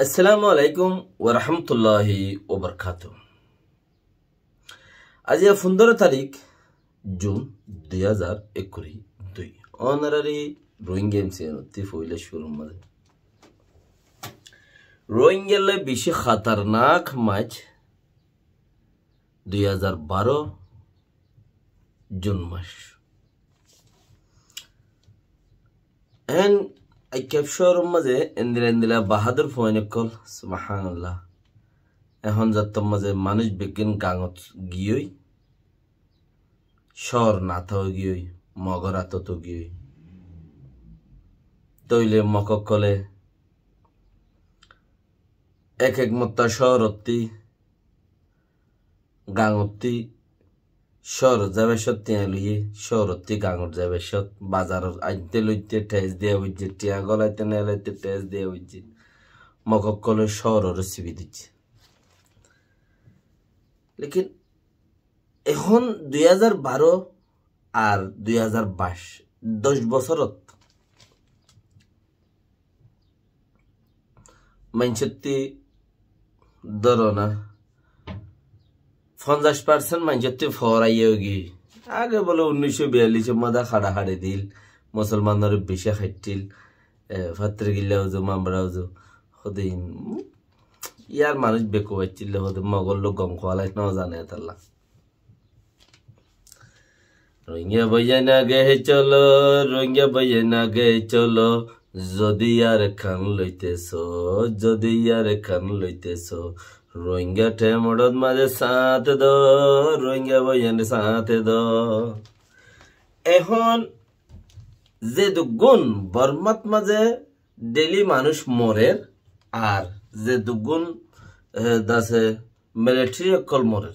আসসালামু আলাইকুম ওয়া রাহমাতুল্লাহি ওয়া বারাকাতুহু। আজ 15 তারিখ জুন 2021 অনারারি রোহিঙ্গা এমসিএনতি ফইলে শুরু মাঝে রোহিঙ্গালে বেশি খতরনাক মাছ 2012 জুন মাস এন I capture maze endila bahadur phone call subhanallah ehon jattom maze manush begin gangot giyoi shor na tho giyoi mogora to giyoi toile mokokole ek motta shorotti gangotti শহর যাবে সত্যি আলুয়ে শহরতি গাঙর যাবে সত বাজার আইতে লইতে টেস দিয়ে হইছে টিয়া গলাইতে নেলাইতে টেস দিয়ে হইছে মককলে শহরের সিবি দিচ্ছে লেকিন এখন 2012 আর 2022 10 বছরত মানসতি দরনা 50% মানজতে ফরাইয়ে গি আগে বলে 1942 মদা খাড়া খাড়ে দিল মুসলমানদের বেশি খাইতিল ফাত্রে গিলাও যে মামরাও যে হদিন ইয়ার মানুষ বেকো হইছিল হদে মগল লোক গম খোলাই না জানে তাল্লা রোহিঙ্গা বইনা গে চলো রোহিঙ্গা বইনা গে চলো যদি আর খান লইতেছো যদি আর খান লইতেছো রোহিঙ্গা টেমড়ত মাঝে সাথ দো রোহিঙ্গা বইয়ানে সাথ দো এখন যে দুগুণ বর্মাত মাঝে ডেলি মানুষ মরে আর যে দুগুণ দাসে মিলিটারি অকল মরে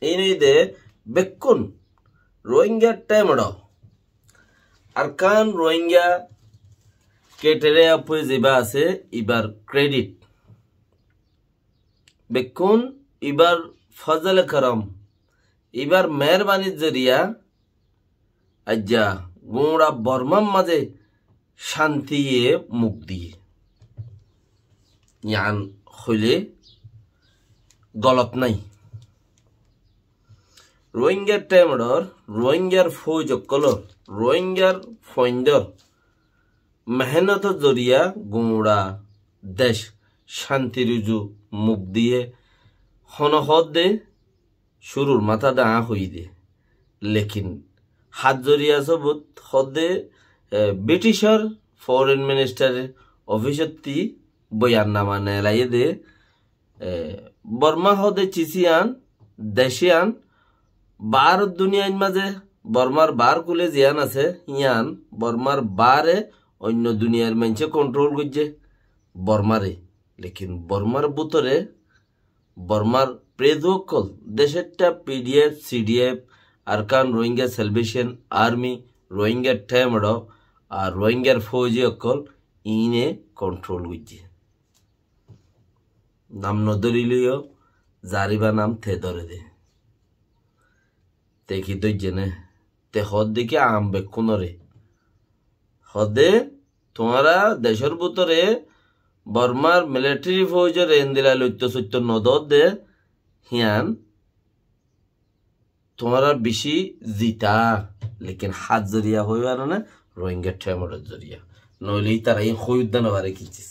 এই নইদে বেকুন রোহিঙ্গা টেমড় আর কান রোহিঙ্গা কেটেরে আপু যেবা আছে এবার ক্রেডিট বেকুন এবার ফজল করম এবার মেহরবানির জরিয়া আজ্জা গোড়া বর্মার মাঝে শান্তি মুখ দিয়ে ইয়ান হইলে গলত নাই রোহিঙ্গার টাইমডর রোহিঙ্গার ফৌজ কলর রোহিঙ্গার ফৈন্দর মেহনত জরিয়া গোড়া দেশ শান্তি রুজু মুখ দিয়ে হনহদ দে শুরুর মাথা দা হই দে লেকিন হাত জরিয়া সবুত হদে ব্রিটিশর ফরেন মিনিস্টারের অফিসতি বয়ান নামা নেলাইয়ে দে বর্মা হদে চিসিয়ান দেশিয়ান বার দুনিয়ার মাঝে বর্মার বার কুলে জিয়ান আছে ইয়ান বর্মার বারে অন্য দুনিয়ার মানুষে কন্ট্রোল করছে বর্মারে লেকিন বর্মার বুতরে বর্মার প্রেদকল দেশেরটা PDF CDF Arakan Rohingya salvation army Rohingya টেমড় আর রোহিঙ্গার ফৌজি অকল ইনে কন্ট্রোল করছে নাম নদরিলিও জারিবা নাম থে ধরে দে তে কি দইজেনে তে হদ দিকে আম বেকুনরে হদে তোমারা দেশের বুতরে বর্মার মিলিটারি ফৌজের এন্দিলা লইত্য সত্য নদর দে হিয়ান তোমারা বেশি জিতা লেকিন হাত জরিয়া হইব আর না রোহিঙ্গা ঠেমড়ের জরিয়া নইলেই তারা এই হইউদ্দান বারে কিছিস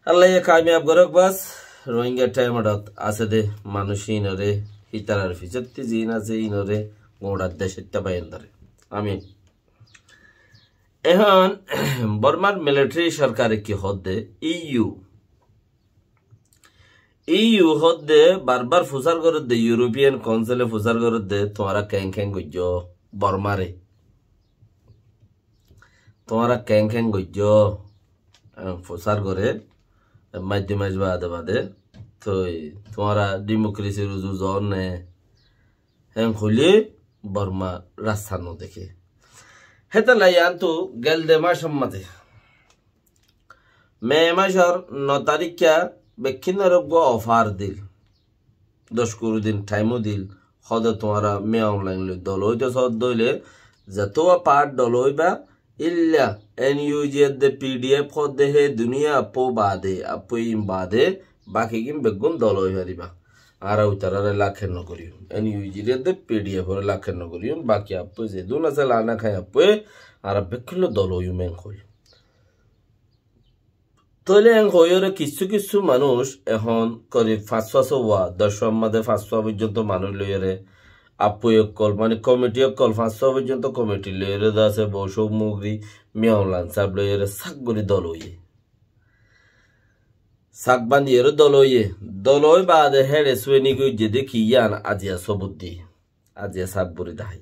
আল্লাহ কামিয়াব গরক বাস রোহিঙ্গা ঠেমড়ত আছে দে মানুষই নরে হিতারার ফিচত্তি জিন আছে ইনরে গোড়ার দেশের টাবাইন ধরে আমি এখন বর্মার মিলিটারি সরকারে কি হদে ইউ হদে বারবার ফুসার করে দে ইউরোপিয়ান কাউন্সিলে ফুসার করে দে তোমারা ক্যাং গজ্জ বর্মারে তোমারা ক্যাং গজ্জ ফুসার করে মাধ্যমে বাদে তো তোমারা ডেমোক্রেসি রুজু জন নে হ্যাঁ হলে বর্মা রাস্তা ন দেখে হেতা লাইয়ান তো গেল দে মাস মাঝে মে মাসের 9 তারিখা বেক্ষিণ রোগ অফার দিল 10 দিন টাইমও দিল হদে তোমারা মে অনলাইন দল হইতে সদ দইলে যত পার্ট দল হইবা ইল্লা NUG de PDF de he dunia apo bade apo im bade baki gim begun doloi hariba ara utarare lakhen no koriyo NUG de PDF hore lakhen no koriyo baki apo je duna se lana khai apo ara beklo doloi men khoi তলে এং হইরে কিছু কিছু মানুষ এখন করে 500 ওয়া 10 মধ্যে 500 পর্যন্ত মানুষ লইরে আপুয়কল মানে কমিটি অকল 500 পর্যন্ত কমিটি লইরে দাসে বসক মুগরি মিয়াওলান সাব লইরে সাকগুলি দলইয়ে সাকবান্দিয়ের দলই বাদে হেড়ে সুয়েনি গই যে দেখি ইয়ান আজিয়া সবুদ্দি আজিয়া সাকবুরি দাই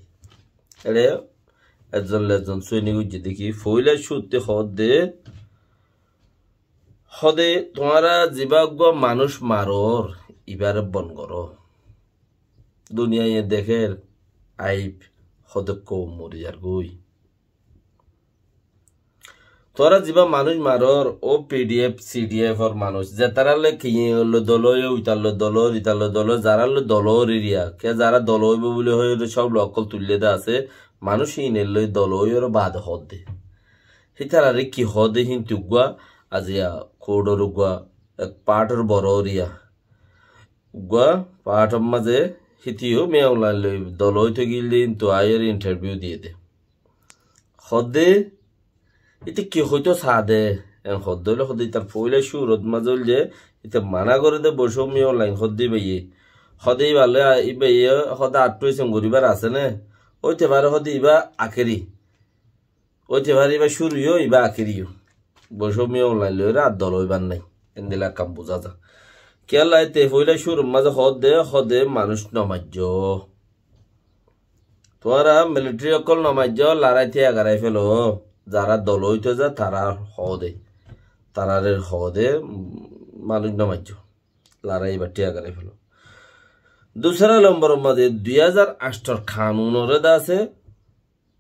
এড়ে একজন সুয়েনি গই যে দেখি ফইলা সুতে হদে হদে তোমারা জীবাগ্য মানুষ মারর ইবারে বন করো দুনিয়ায় দেখের আইব হদে কৌ মরিয়ার গই তোরা জীবা মানুষ মারর ও PDF CDF ওর মানুষ যে তারালে কি হলো দলয় উইতালো দলর ইতালো দল যারালো দলর এরিয়া কে যারা দল হইব বলে হয়ে সব লকল তুললে দা আছে মানুষ ইনের লই দলয় ওর বাদ হদে হিতারারে কি হদে হিন্তুগুয়া আজিয়া কোডর গুয়া এক পাটর বড়রিয়া গুয়া পাটর মাঝে হিতিও মেওলা লই দলই তো গিলিন তো আয়ের ইন্টারভিউ দিয়ে দে হদে ইতে কি হইতো সাদে এন হদলে হদে তার ফইলে সুরত মাজল যে ইতে মানা করে দে বসো মেওলা হদে বাইয়ে হদেই ভালো ইবে হদা আটটুই সঙ্গরিবার আছে না ওইতে পারে হদে ইবা আখেরি ওইতে পারে ইবা শুরুও ইবা আখেরিও বসমি অনলাইন লইরা আর দল হইবার নাই এন্দিলা কাম বোঝা যা কেলাই তে হইলে শুরু মাঝে হদে মানুষ নমাজ্য তোরা মিলিটারি অকল নমাজ্য লড়াইতে আগারাই ফেলো যারা দল হইতে যা তারা তারারে হদে মানুষ নমাজ্য লড়াই বাটি আগারাই ফেলো দুসরা নম্বর মাঝে 2008 কানুনরে আছে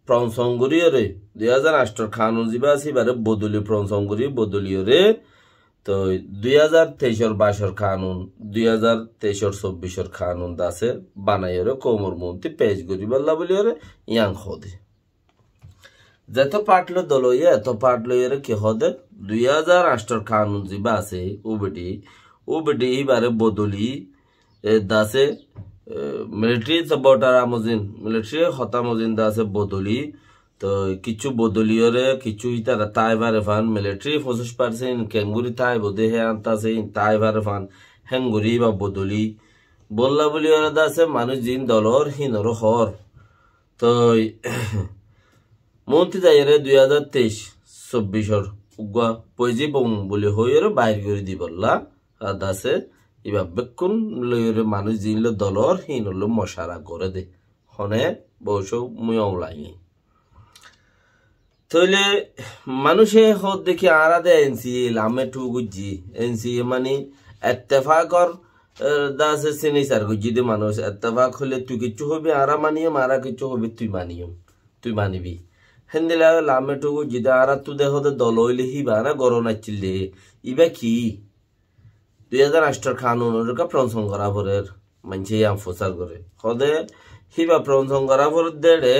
প্রংসঙ্গুরিয়রে 2008 কানুন জিবা আছে বারে বদলি প্রংসঙ্গুরি বদলিয়রে তো 2023 22 কানুন 2023 24 কানুন দাসে বানাইরে কোমর মন্ত্রী পেজ গরিবাল্লা বলিয়রে ইয়াং হদে যত পাটলো দলইয়ে এত পাটলইরে কি হদে 2008 কানুন জিবা আছে ওবেডি বারে বদলি দাসে মিলিটারি সাপোর্টার আমজিন মিলিটারি হতামজিন দাসে বদলি তো কিছু বদলিয়রে কিছু ইতারা তাইবারে ফান মিলিটারি 25% কেঙ্গুরি তাই বদে হে আনতাছে তাইবারে ফান হেঙ্গুরি বা বদলি বললা বলিয়রে দাসে মানুষ জিন দলর হিনর হর তো মন্ত্রী যাইরে 2023-24 উগা পয়জি বং বলি হইরে বাইর করে দি বললা দাসে ইবা বেকুন লইরে মানুষ জিনলে দলর হিনল মশারা করে দে হনে বসো মুই অনলাইন তইলে মানুষে হদ দেখি আরাদে এনসিএ লামে টু গুজি এনসিএ মানে ইত্তেফাকর দাসে সিনিসার গুজি দে মানুষ ইত্তেফাক হলে তুই কিছু হবে আরা মানিও মারা কিছু হবে তুই মানিবি হেন্দিলা লামে টু গুজি দে আরা তু দেহ দে দল হইলে হিবা না গরনা চিল্লে ইবা কি 2008 কানুনের কা প্রংসং করা পরের মানছে আম ফসার করে হদে হিবা প্রংসং করা পর দেড়ে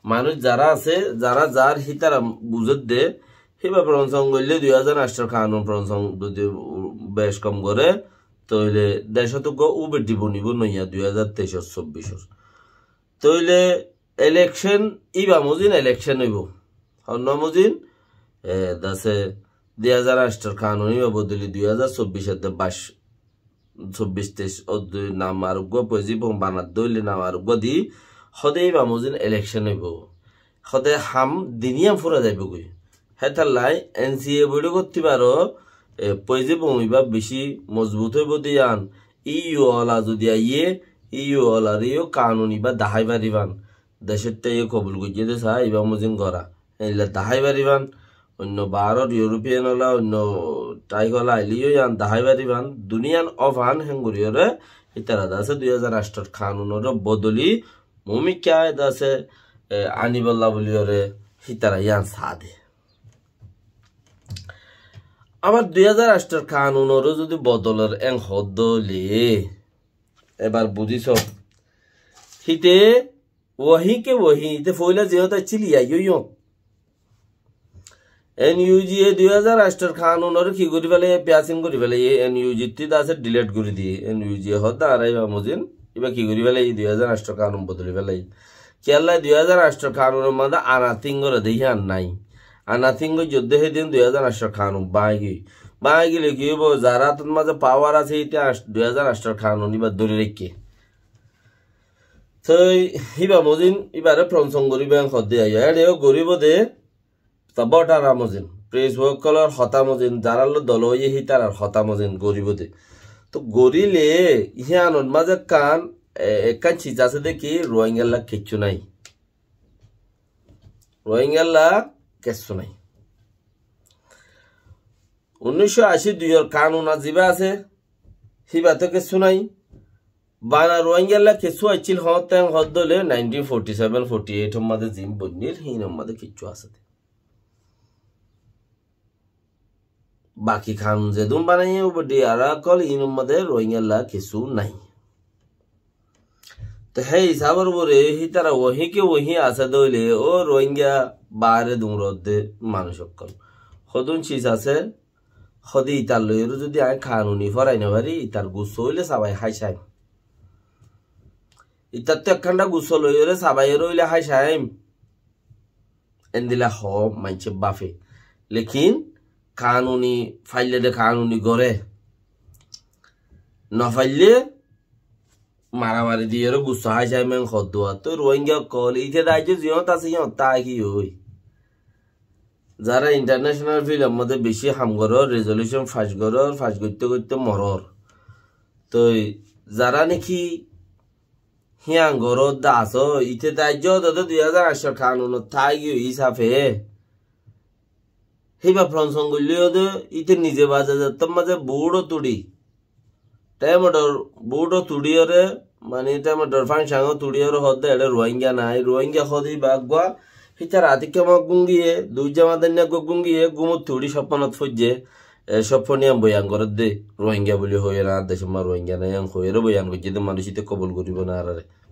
মানুষ যারা আছে যারা যার হিতারা বুঝত দে হিবা প্রংসং করলে 2008 কানুন প্রংসং যদি বেশ কম করে তইলে দেশত গো উবেটি বনিব নইয়া 2023-24 তইলে ইলেকশন ইবা মজিন ইলেকশন হইব অন্য মজিন দাসে 2008 কানুনি বদলি 2024 নাম আরোগ্য পজিব বানাত দইলে নাম আরোগ্য দি হদে বামুজিন ইলেকশন হইব হদে হাম দিনিয়াম ফুরা যাইব গই হেতালাই এনসিএ বইল করতে পারো পজিব হইবা বেশি মজবুত হইব দিয়ান ইউ অলা যদি আইয়ে ইউ অলারিও কানুনি বা দাহাই বারিবান দেশের টাইয়ে কবুল গইয়ে দে সা ইবা মুজিন গরা এলা দাহাই বারিবান অন্য ভারত ইউরোপিয়ান হলা অন্য টাইগলা আইলিও ইয়ান দাহাই বারিবান দুনিয়ান অফান হেঙ্গুরিয়রে ইতারা দাসে 2008 কানুনর বদলি মুমিকায় দাসে আনিবল্লা বলিয়রে ইতারা ইয়ান সাদে আবার 2008 কানুনর যদি বদলের এং হদলে এবার বুঝিস হিতে ওহি কে ওহি তে ফইলা যেহতা চিলিয়া ইয়ো NUG 2008 কানুনের কি করি ফেলে প্যাসিং করি ফেলে NUG তে আছে ডিলিট করে দিয়ে NUG হদা আর মজিন এবা কি করি ফেলে 2008 কানুন বদলি ফেলে কেলা 2008 কানুনের মধ্যে আনাথিং করে দেখি আর নাই আনাথিং যুদ্ধ হে দিন 2008 কানুন বাই গেলে কি হবো যারা তোর মাঝে পাওয়ার আছে এটা 2008 কানুন এবার ধরে রেখে তো ইবা মজিন এবারে প্রংসং গরিব খদ্দে আইয়া এও গরিব দে তবটার মজিন প্রেস ওয়ার্কলর হতা মজিন যারা দল হয়ে হি তার হতা মজিন গরিব দে তো গরিলে ইহানোর মাঝে কান একান চিজ আছে দেখি রোহিঙ্গাল্লা কিচ্ছু নাই রোহিঙ্গাল্লা কিচ্ছু নাই 1982 কানুন আজিবা আছে হিবাতে কিচ্ছু নাই বানা রোহিঙ্গাল্লা কিছু আইছিল হতেন হদলে 1947-48 মধ্যে জিম বন্নির হিন মধ্যে কিচ্ছু আছে বাকি খান যেদুম বানাইয়ে বডি আর কল হিন মধ্যে রোহিঙ্গাল্লা কিছু নাই তো হে হিসাবর বরে হি তারা ওহি কে ওহি আছে দইলে ও রোহিঙ্গা বারে দুমরদে মানুষ সকল হদুন চিজ আছে হদি ইতার লইরু যদি আই কানুনি ফরাই না পারি ইতার গুছ হইলে সবাই হাইসাই ইতার তো একখানটা গুছ লইরে সবাই রইলে হাইসাই এন্দিলা হ মাইছে বাফে লেকিন কানুনি ফাইলে দে কানুনি গরে না ফাইলে মারামারি দিয়ে গুছ হাইসাই মেন খদুয়া তো রোহিঙ্গা কল ইতে দাইছে জিয়ত আছে ইয়ত তা কি হই যারা ইন্টারন্যাশনাল ফিল্ম মধ্যে বেশি হামগরর রেজলিউশন ফাঁস করতে করতে মরর তো যারা নাকি হিয়াং গরর দা আছো ইতে দাহ্য দাদা 2008 কানুন তাই কি হিসাবে হিবা ফ্রন্সং গলিও দে ইতে নিজে বাজে যেত মাঝে বুড়ো তুড়ি টাইমডর বুড়ো তুড়িয়রে মানে টাইমডর ফাংশন তুড়িয়র হদে এডে রোহিঙ্গা নাই রোহিঙ্গা হদি বাগবা হিতার আদিকে মগ গুঙ্গিয়ে দুই জামাদের নিয়ে গুঙ্গিয়ে গুমত থুড়ি স্বপ্নত ফজ্জে স্বপ্নিয়াম বয়ান করে দে রোহিঙ্গা বলি হয়ে না দেশে মা রোহিঙ্গা নাই হয়ে বয়ান করছে তো মানুষ ইতে কবল করিব না আর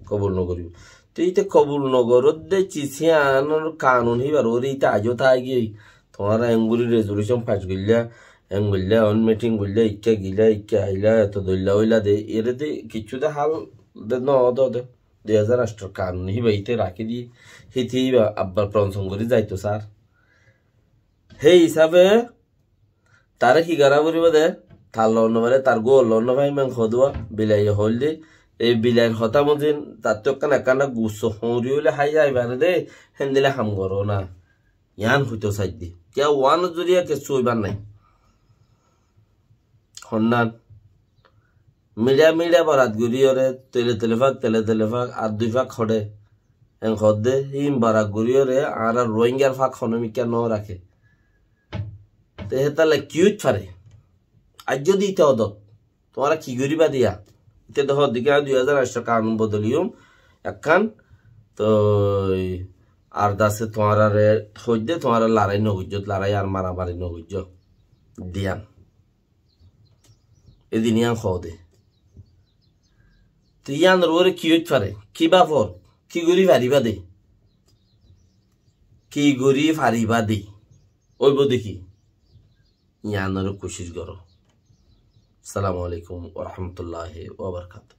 কবল নকরিব তো ইতে কবল নগরত দে চিছিয়ানোর কানুন হিবার ওরে ইতে আজও তাই গিয়ে তোমার এঙ্গুলি রেজলিউশন পাস গিলা এঙ্গুলিয়া অন মিটিং গিলা ইকা গিলা ইকা আইলা এত দইলা হইলা দে এরে দে কিছুতে হাল দে ন দে 2008 কানুন হিবা ইতে রাখি দি হিতি আব্বার প্রংসং করে যাইতো স্যার সেই হিসাবে তারে কি গারা করিব দে তার লন্ন মানে তার গো লন্ন ভাই মাং খদুয়া বিলাই হল দে এই বিলাইর হতা মজিন তার তো কানা গুছ হরি হলে হাই যাই বারে দে হেন্দিলে হাম করো না ইয়ান হইতো সাইড দি কে ওয়ান জরিয়া কে চইবার নাই হন্নান মিডিয়া বারাত গুরিয়রে তেলে ফাক আর দুই ফাক খড়ে এন খদে হিম বারাক গুরিয়রে আর রোহিঙ্গার ফাক খনমিকা ন রাখে তে হেতালে কিউট ফারে আজ যদি ইতে হদ তোমরা কি গরিবা দিয়া ইতে দেহ দিকে 2008 কানুন বদলিয়ম একখান তো আর দাসে তোমার হইদে তোমার লড়াই নগুজ্জত লড়াই আর মারামারি নগুজ্জ দিয়ান এদিন ইয়ান খদে তো ইয়ান রোরে কিউট ফারে কি বাফর কি গরি ফারিবা দে কি গরি ফারিবা দে ওইব দেখি ইয়ানোর কোশিশ করো। আসসালামু আলাইকুম ওয়া রাহমাতুল্লাহি ওয়া বারাকাতুহু।